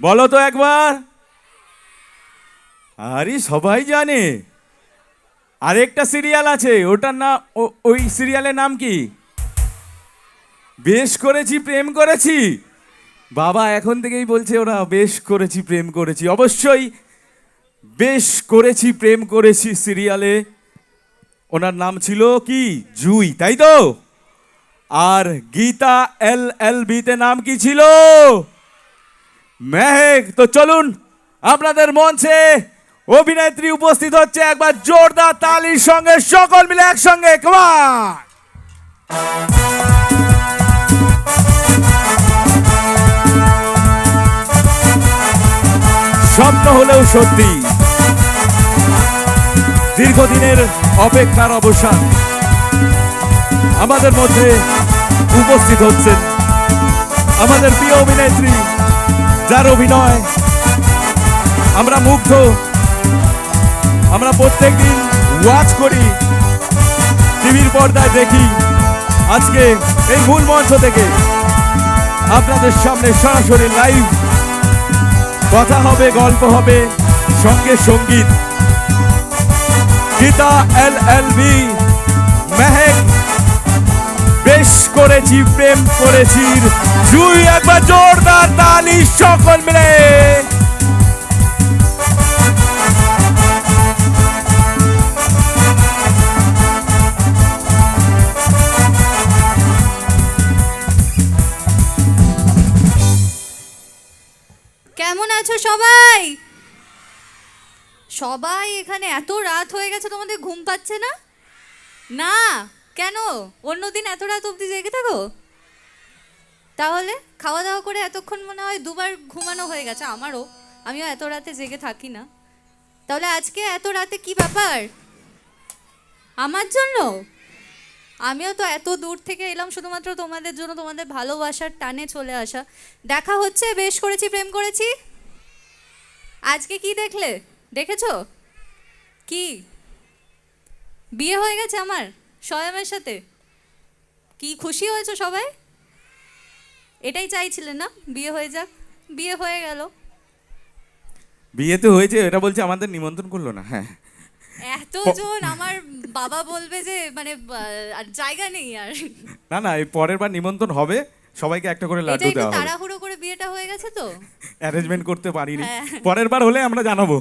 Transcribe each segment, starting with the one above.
বলো তো একবার। আরে সবাই জানে। আরেকটা সিরিয়াল আছে, ওটার নাম ওই সিরিয়ালের নাম কি? বেশ করেছি প্রেম করেছি। বাবা এখন থেকেই বলছে ওরা বেশ করেছি প্রেম করেছি। অবশ্যই বেশ করেছি প্রেম করেছি সিরিয়ালে ওনার নাম ছিল কি? জুই, তাই তো? আর গীতা LLBতে নাম কি ছিল? মেহেক। তো চলুন আপনাদের মঞ্চে অভিনেত্রী উপস্থিত হচ্ছে, একবার জোরদার তালির সঙ্গে সকল মিলে একসঙ্গে কমান। স্বপ্ন হলেও সত্যি, দীর্ঘদিনের অপেক্ষার অবসান। আমাদের মধ্যে উপস্থিত হচ্ছেন আমাদের প্রিয় অভিনেত্রী, যার অভিনয় আমরা মুগ্ধ, আমরা প্রত্যেকদিন ওয়াচ করি, টিভির পর্দায় দেখি। আজকে এই মূল মঞ্চ থেকে আপনাদের সামনে সরাসরি লাইভ কথা হবে, গল্প হবে, সঙ্গে সঙ্গীত। গীতা LLB, মেহেক, বেশ করেছি প্রেম করেছি, জুই। একবার জোরদার তালি সকল মিলে। কেমন আছো সবাই? সবাই এখানে এত রাত হয়ে গেছে, তোমাদের ঘুম পাচ্ছে না? না কেন? অন্যদিন এত রাত অবধি জেগে থাকো? তাহলে খাওয়া দাওয়া করে এতক্ষণ মনে হয় দুবার ঘুমানো হয়ে গেছে আমারও। আমিও এত রাতে জেগে থাকি না। তাহলে আজকে এত রাতে কি ব্যাপার? আমার জন্য? আমিও তো এত দূর থেকে এলাম শুধুমাত্র তোমাদের জন্য, তোমাদের ভালোবাসার টানে চলে আসা। দেখা হচ্ছে বেশ করেছি প্রেম করেছি। আজকে কি দেখলে? দেখেছো কি? বিয়ে হয়ে গেছে আমার সয়ামের সাথে। কি খুশি হয়েছো সবাই? এটাই চাইছিলেন না? বিয়ে হয়ে যাক। বিয়ে হয়ে গেল। বিয়ে তো হয়েছে, এটা বলছে আমাদের নিমন্ত্রণ করলো না। হ্যাঁ, এতজন, আমার বাবা বলবে যে মানে আর জায়গা নেই আর। না না, এই পরের বার নিমন্ত্রণ হবে, সবাইকে একটা করে লাড্ডু এটাই তো দেওয়া হবে। তাড়াহুড়ো করে বিয়েটা হয়ে গেছে তো। অ্যারেঞ্জমেন্ট করতে পারিনি। হ্যাঁ। পরের বার হলে আমরা জানাবো।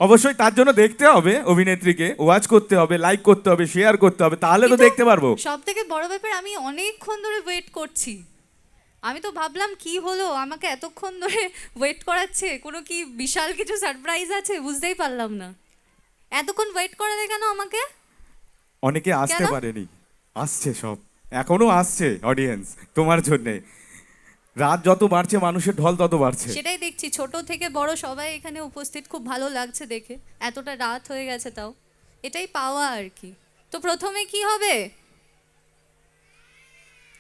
অবশ্যই তার জন্য দেখতে হবে অভিনেত্রীকে, ওয়াচ করতে হবে, লাইক করতে হবে, শেয়ার করতে হবে, তাহলে তো দেখতে পারবো। সব থেকে বড় ব্যাপার, আমি অনেকক্ষণ ধরে ওয়েট করছি। আমি তো ভাবলাম কি হলো, আমাকে এতক্ষণ ধরে ওয়েট করাচ্ছে, কোনো কি বিশাল কিছু সারপ্রাইজ আছে, বুঝতেই পারলাম না। এতক্ষণ ওয়েট করালে কেন আমাকে? অনেকে আসতে কেন? পারেনি, আসছে সব, এখনো আসছে অডিয়েন্স তোমার জন্যে। রাত যত বাড়ছে মানুষের ঢল তত বাড়ছে। সেটাই দেখছি, ছোট থেকে বড় সবাই এখানে উপস্থিত, খুব ভালো লাগছে দেখে। এতটা রাত হয়ে গেছে তাও, এটাই পাওয়া আর কি। তো প্রথমে কি হবে?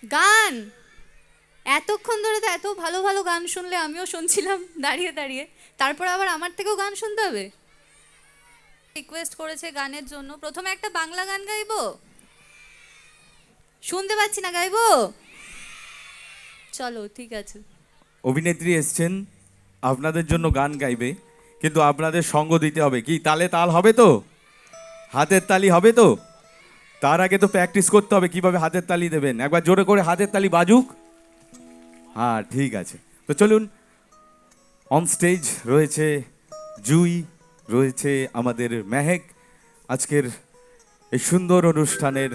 গান। এতক্ষণ ধরে তো এত ভালো ভালো গান শুনলে, আমিও শুনছিলাম দাঁড়িয়ে দাঁড়িয়ে, তারপর আবার আমার থেকেও গান শুনতে হবে? রিকোয়েস্ট করেছে গানের জন্য, প্রথমে একটা বাংলা গান গাইবো। শুনতে পাচ্ছি না, গাইবো? চলো ঠিক আছে। অভিনেত্রী এসছেন, আপনাদের জন্য গান গাইবে, কিন্তু আপনাদের সঙ্গ দিতে হবে। কি তালে তাল হবে তো? হাতের তালি হবে তো? তার আগে তো প্র্যাকটিস করতে হবে কিভাবে হাতের তালি দেবেন। একবার জোরে করে হাতের তালি বাজুক। হ্যাঁ ঠিক আছে। তো চলুন, অন স্টেজ রয়েছে জুই, রয়েছে আমাদের মেহেক। আজকের এই সুন্দর অনুষ্ঠানের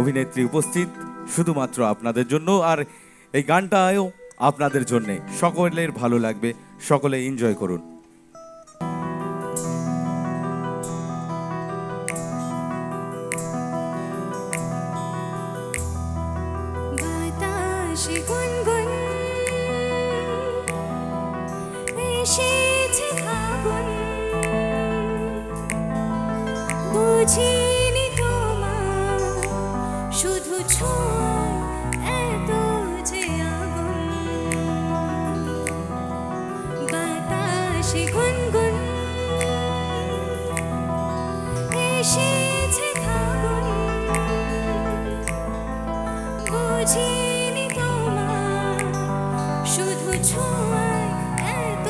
অভিনেত্রী উপস্থিত শুধুমাত্র আপনাদের জন্য, আর এই গানটাও আপনাদের জন্যে। সকলের ভালো লাগবে, সকলে এনজয় করুন। বাতাসে গুনগুন এসেছে ফাগুন, বুঝিনি তোমার শুধু ছোঁয়ায় এত যে আগুন। বাতাসে গুনগুন এসেছে ফাগুন, বুঝিনি তোমার শুধু ছোঁয়ায় এত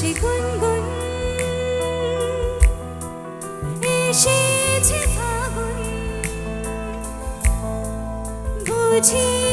হাসি গুনগুন এসেছে ফাগুন বুঝি